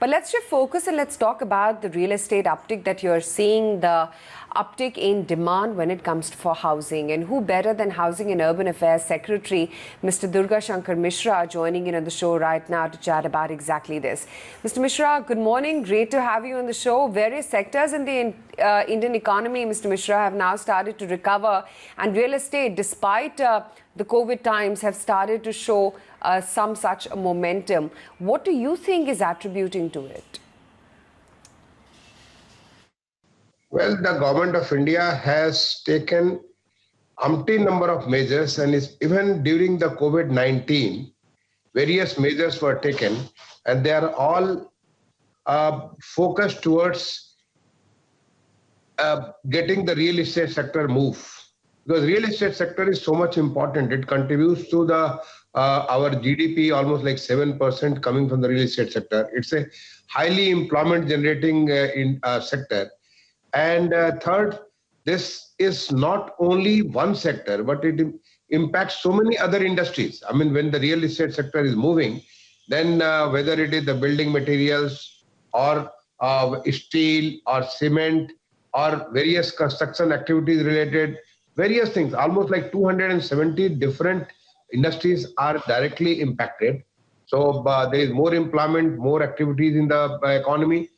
But let's shift focus and let's talk about the real estate uptick that you're seeing, the uptick in demand when it comes for housing. And who better than Housing and Urban Affairs Secretary, Mr. Durga Shanker Mishra, joining in on the show right now to chat about exactly this. Mr. Mishra, good morning. Great to have you on the show. Various sectors in the Indian economy, Mr. Mishra, have now started to recover. And real estate, despite the COVID times, have started to show some such momentum. What do you think is attributing to it? Well, the government of India has taken umpteen number of measures, and even during the COVID-19, various measures were taken, and they are all focused towards getting the real estate sector move. Because real estate sector is so much important. It contributes to the our GDP, almost like 7% coming from the real estate sector. It's a highly employment generating sector. And third, this is not only one sector, but it impacts so many other industries. I mean, when the real estate sector is moving, then whether it is the building materials or steel or cement or various construction activities related, various things, almost like 270 different industries are directly impacted. So there is more employment, more activities in the economy.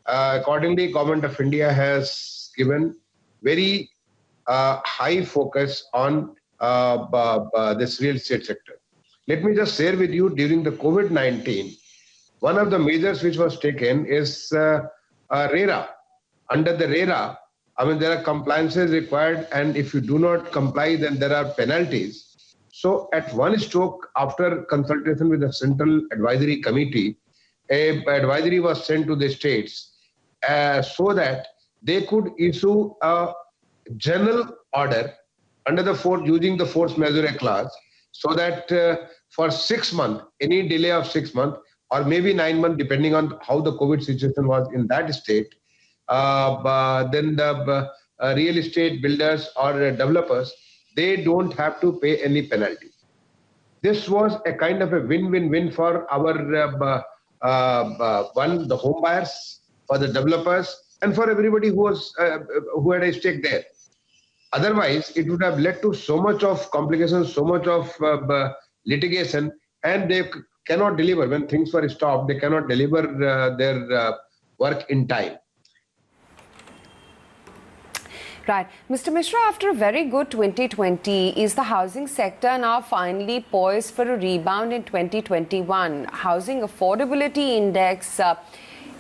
Accordingly, Government of India has given very high focus on this real estate sector. Let me just share with you, during the COVID-19, one of the measures which was taken is RERA. Under the RERA, I mean, there are compliances required, and if you do not comply, then there are penalties. So at one stroke, after consultation with the Central Advisory Committee, an advisory was sent to the states so that they could issue a general order under the using the force majeure clause, so that for 6 months, any delay of 6 months or maybe 9 months, depending on how the COVID situation was in that state, then the real estate builders or developers, they don't have to pay any penalty. This was a kind of a win-win-win for our the home buyers, for the developers, and for everybody who had a stake there. Otherwise, it would have led to so much of complications, so much of litigation, and they cannot deliver. When things were stopped, they cannot deliver their work in time. Right. Mr. Mishra, after a very good 2020, is the housing sector now finally poised for a rebound in 2021? Housing affordability index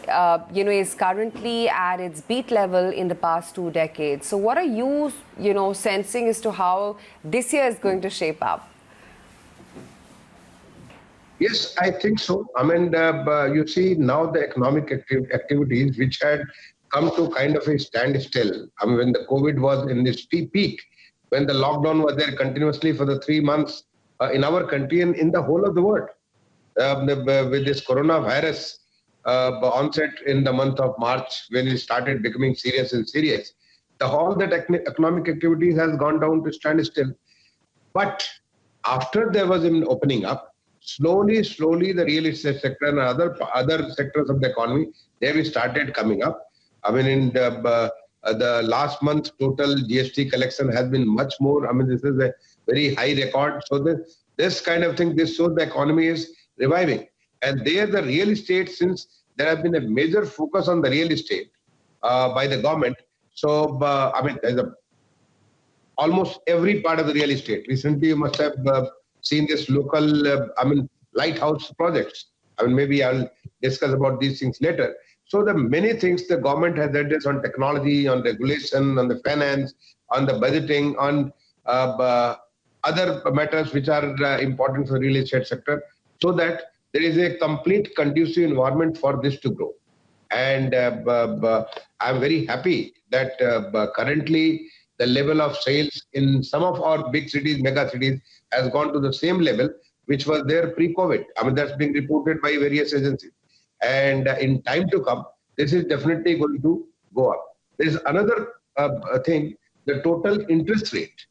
is currently at its beat level in the past 2 decades. So what are you, sensing as to how this year is going to shape up? Yes, I think so. I mean, you see now the economic activities which had come to kind of a standstill. I mean, when the COVID was in this peak, when the lockdown was there continuously for the 3 months in our country and in the whole of the world, with this coronavirus onset in the month of March, when it started becoming serious, all that economic activities has gone down to standstill. But after there was an opening up, slowly the real estate sector and other sectors of the economy, they started coming up. I mean, in the last month, total GST collection has been much more. I mean, this is a very high record. So this kind of thing, this shows the economy is reviving. And there, the real estate, since there has been a major focus on the real estate by the government. So, I mean, there's almost every part of the real estate. Recently, you must have seen this local, lighthouse projects. I mean, maybe I'll discuss about these things later. So the many things the government has addressed on technology, on regulation, on the finance, on the budgeting, on other matters which are important for the real estate sector, so that there is a complete conducive environment for this to grow. And I'm very happy that currently the level of sales in some of our big cities, mega cities, has gone to the same level which was there pre-COVID. I mean, that's being reported by various agencies. And in time to come, this is definitely going to go up. There is another thing, the total interest rate,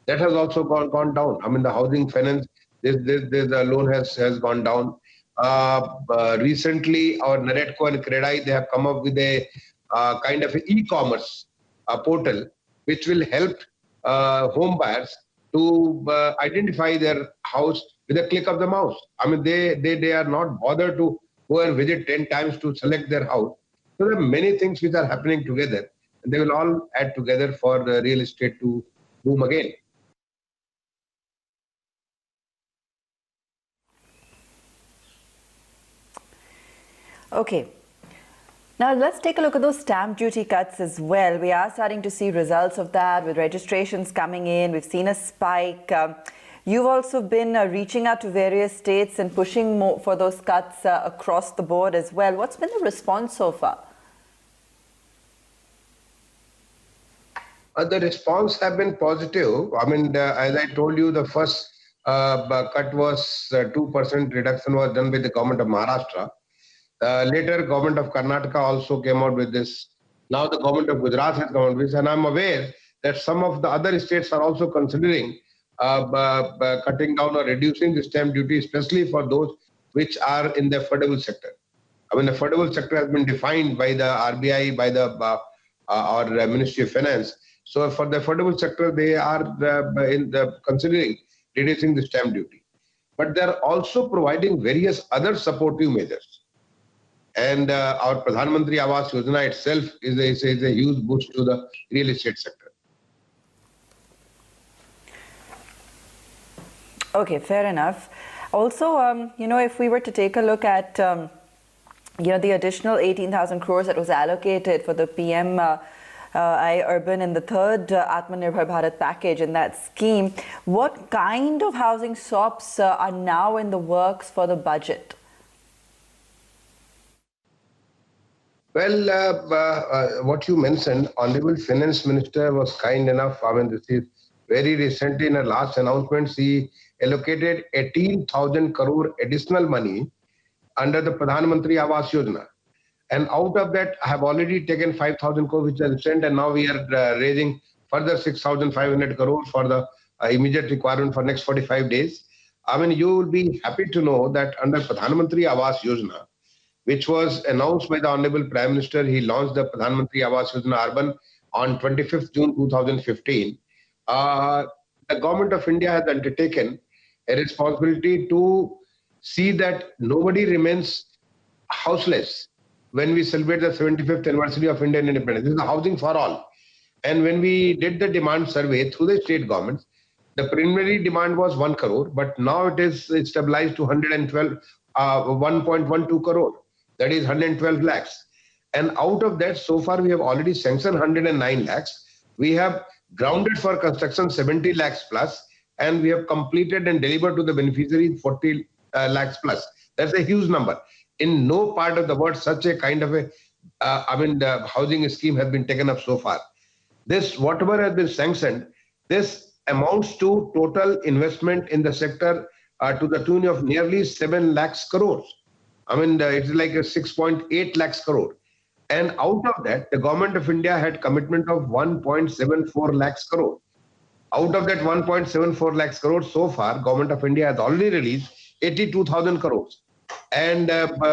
that has also gone down. I mean, the housing finance, the loan has gone down. Recently, our Naretco and Credai, they have come up with a kind of e-commerce portal, which will help home buyers to identify their house with a click of the mouse. I mean, they are not bothered to go and visit 10 times to select their house. So there are many things which are happening together, and they will all add together for the real estate to boom again. Okay. Now let's take a look at those stamp duty cuts as well. We are starting to see results of that with registrations coming in. We've seen a spike. You've also been reaching out to various states and pushing more for those cuts across the board as well. What's been the response so far? The response have been positive. I mean, as I told you, the first cut was 2% reduction was done by the government of Maharashtra. Later, government of Karnataka also came out with this. Now the government of Gujarat has come out with this, and I'm aware that some of the other states are also considering cutting down or reducing the stamp duty, especially for those which are in the affordable sector. I mean, the affordable sector has been defined by the RBI, by the or Ministry of Finance. So for the affordable sector, they are considering reducing the stamp duty. But they are also providing various other supportive measures. And our Pradhan Mantri Awas Yojana itself is a huge boost to the real estate sector. Okay, fair enough. Also, if we were to take a look at, the additional 18,000 crores that was allocated for the PM urban and the third Atmanirbhar Bharat package in that scheme, what kind of housing swaps are now in the works for the budget? Well, what you mentioned, Honorable Finance Minister was kind enough. I mean, this is very recently in her last announcement, she allocated 18,000 crore additional money under the Pradhan Mantri Awas Yojana. And out of that, I have already taken 5,000 crore, which are sent, and now we are raising further 6,500 crore for the immediate requirement for next 45 days. I mean, you will be happy to know that under Pradhan Mantri Awas Yojana, which was announced by the Honorable Prime Minister, he launched the Pradhan Mantri Awas Yojana Urban on 25th June 2015. The government of India has undertaken a responsibility to see that nobody remains houseless when we celebrate the 75th anniversary of Indian independence. This is housing for all. And when we did the demand survey through the state governments, the preliminary demand was 1 crore, but now it is stabilized to 1.12 crore. That is 112 lakhs. And out of that, so far we have already sanctioned 109 lakhs. We have grounded for construction 70 lakhs plus, and we have completed and delivered to the beneficiary 40 lakhs plus. That's a huge number. In no part of the world such a kind of the housing scheme has been taken up so far. This, whatever has been sanctioned, this amounts to total investment in the sector to the tune of nearly 7 lakhs crores. I mean, it's like a 6.8 lakhs crore. And out of that, the government of India had commitment of 1.74 lakhs crore. Out of that 1.74 lakhs crore, so far, government of India has already released 82,000 crores. And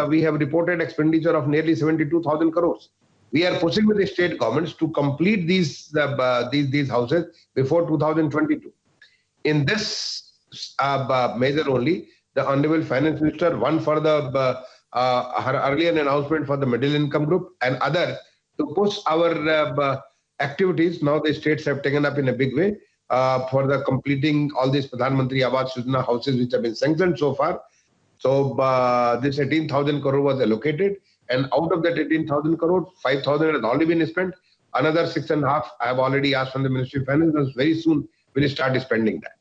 we have reported expenditure of nearly 72,000 crores. We are pushing with the state governments to complete these houses before 2022. In this measure only, the Honorable Finance Minister, one for the her earlier announcement for the middle income group, and other to push our activities. Now the states have taken up in a big way for the completing all these Pradhan Mantri Awas Yojana houses which have been sanctioned so far. So this 18,000 crore was allocated, and out of that 18,000 crore, 5,000 has already been spent. Another 6.5 I have already asked from the Ministry of Finance, and very soon we'll start spending that.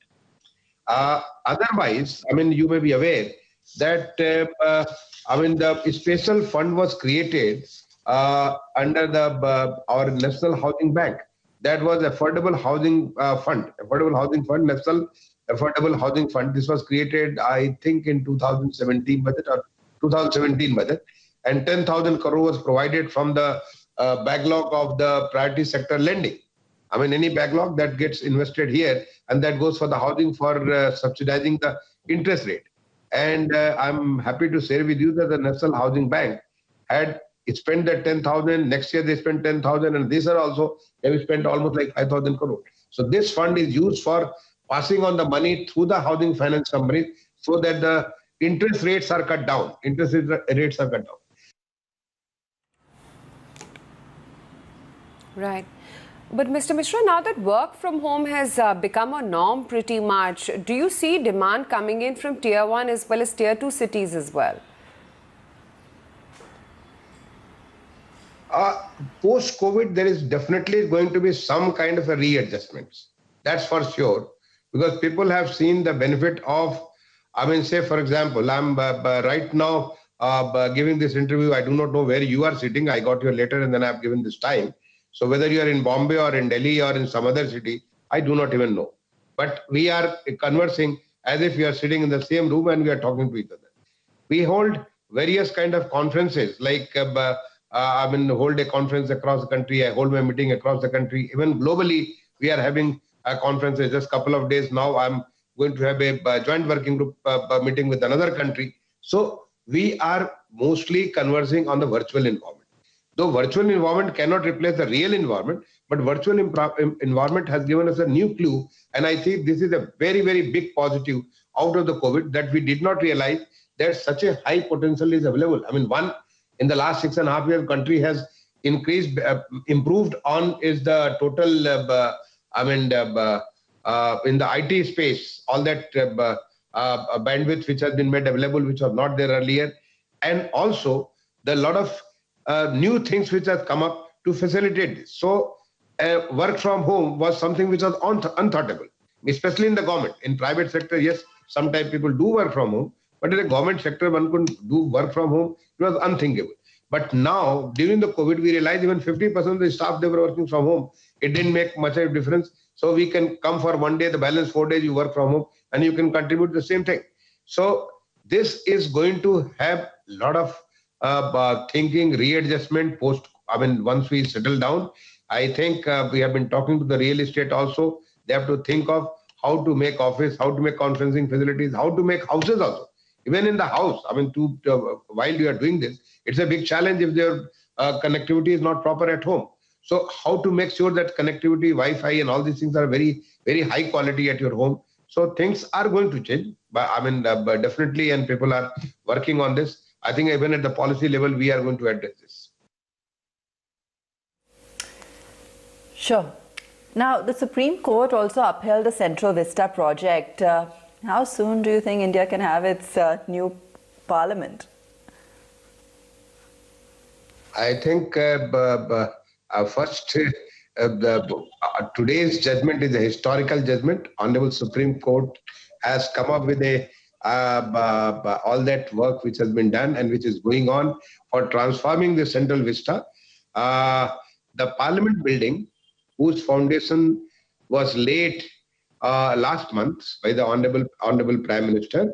Otherwise, I mean, you may be aware that the special fund was created under the our National Housing Bank. That was Affordable Housing Fund, National Affordable Housing Fund. This was created, I think, in 2017 budget or 2017 budget, and 10,000 crore was provided from the backlog of the priority sector lending. I mean, any backlog that gets invested here, and that goes for the housing for subsidizing the interest rate. And I'm happy to share with you that the National Housing Bank had spent that 10,000. Next year they spent 10,000, and this year also they have spent almost like 5,000 crore. So this fund is used for passing on the money through the housing finance companies so that the interest rates are cut down. Interest rates are cut down. Right. But Mr. Mishra, now that work from home has become a norm pretty much, do you see demand coming in from Tier 1 as well as Tier 2 cities as well? Post-COVID, there is definitely going to be some kind of a readjustments. That's for sure. Because people have seen the benefit of, I mean, say, for example, I'm right now giving this interview. I do not know where you are sitting. I got your letter and then I've given this time. So whether you are in Bombay or in Delhi or in some other city, I do not even know. But we are conversing as if we are sitting in the same room and we are talking to each other. We hold various kind of conferences, like hold a conference across the country. I hold my meeting across the country. Even globally, we are having conferences. Just a couple of days now, I'm going to have a joint working group meeting with another country. So we are mostly conversing on the virtual environment. Though virtual environment cannot replace the real environment, but virtual environment has given us a new clue. And I think this is a very, very big positive out of the COVID, that we did not realize that such a high potential is available. I mean, in the last 6.5 years, country has increased, improved on is the total, in the IT space, all that bandwidth which has been made available, which was not there earlier. And also the lot of new things which have come up to facilitate this. So work from home was something which was unthoughtable, especially in the government. In private sector, yes, sometimes people do work from home, but in the government sector, one couldn't do work from home. It was unthinkable. But now, during the COVID, we realized even 50% of the staff, they were working from home. It didn't make much of a difference. So we can come for one day, the balance 4 days you work from home, and you can contribute the same thing. So this is going to have a lot of thinking, readjustment once we settle down. I think we have been talking to the real estate also. They have to think of how to make office, how to make conferencing facilities, how to make houses also. Even in the house, while you are doing this, it's a big challenge if their connectivity is not proper at home. So how to make sure that connectivity, Wi-Fi and all these things are very, very high quality at your home. So things are going to change, but definitely, and people are working on this. I think even at the policy level, we are going to address this. Sure. Now, the Supreme Court also upheld the Central Vista project. How soon do you think India can have its new parliament? I think today's judgment is a historical judgment. Honorable Supreme Court has come up with all that work which has been done and which is going on for transforming the Central Vista. The Parliament building, whose foundation was laid last month by the Honorable Prime Minister,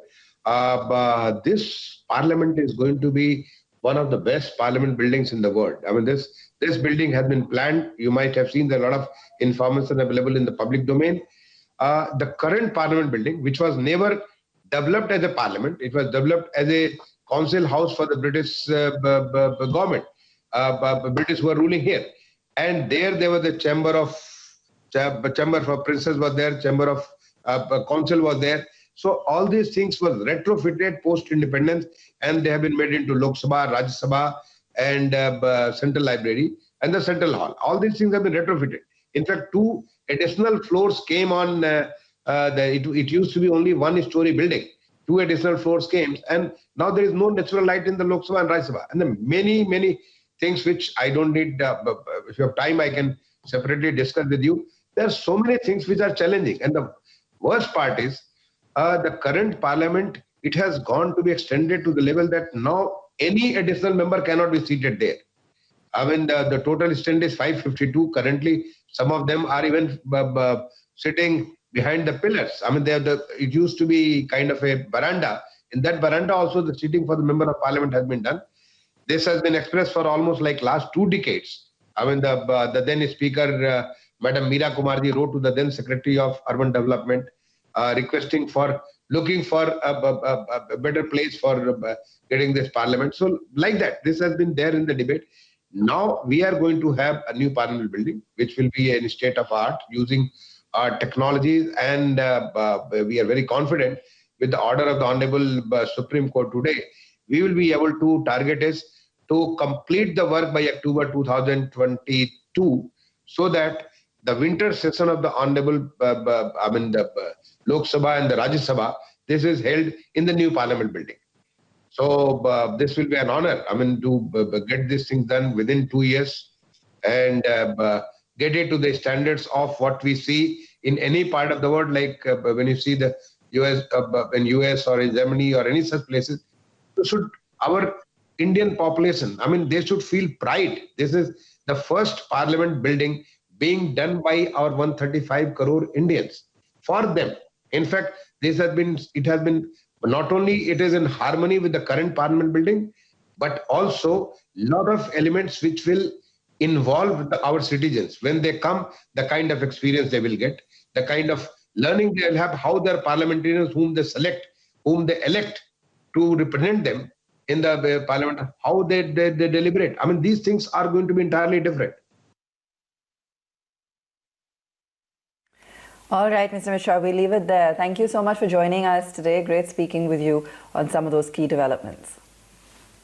this Parliament is going to be one of the best Parliament buildings in the world. I mean, this building has been planned. You might have seen there are a lot of information available in the public domain. The current Parliament building, which was never developed as a Parliament, it was developed as a council house for the British government. British were ruling here, and there was the chamber for princes was there, chamber of council was there. So all these things were retrofitted post-independence, and they have been made into Lok Sabha, Rajya Sabha, and Central Library and the Central Hall. All these things have been retrofitted. In fact, 2 additional floors came on. It used to be only 1-story building. 2 additional floors came, and now there is no natural light in the Lok Sabha and Rajya Sabha. And then many things which I don't need. If you have time, I can separately discuss with you. There are so many things which are challenging, and the worst part is the current Parliament. It has gone to be extended to the level that now any additional member cannot be seated there. I mean, the total strength is 552 currently. Some of them are even sitting behind the pillars. I mean, it used to be kind of a veranda. In that veranda also, the seating for the member of Parliament has been done. This has been expressed for almost like last 2 decades. I mean, the then Speaker, Madam Meera Kumarji, wrote to the then Secretary of Urban Development, requesting for looking for a better place for getting this parliament. So like that, this has been there in the debate. Now we are going to have a new parliament building, which will be in state of art using technologies, and we are very confident with the order of the Honorable Supreme Court today, we will be able to target is to complete the work by October 2022, so that the winter session of the Honorable, the Lok Sabha and the Rajya Sabha, this is held in the new parliament building. So this will be an honor, to get these things done within 2 years and get it to the standards of what we see in any part of the world, like when you see the US, in US or in Germany or any such places. So should our Indian population, they should feel pride. This is the first parliament building being done by our 135 crore Indians for them. In fact, it has been not only it is in harmony with the current parliament building, but also lot of elements which will involve our citizens. When they come, the kind of experience they will get, the kind of learning they will have, how their parliamentarians whom they select, whom they elect to represent them in the parliament, how they deliberate. These things are going to be entirely different. All right, Mr. Mishra, we leave it there. Thank you so much for joining us today. Great speaking with you on some of those key developments.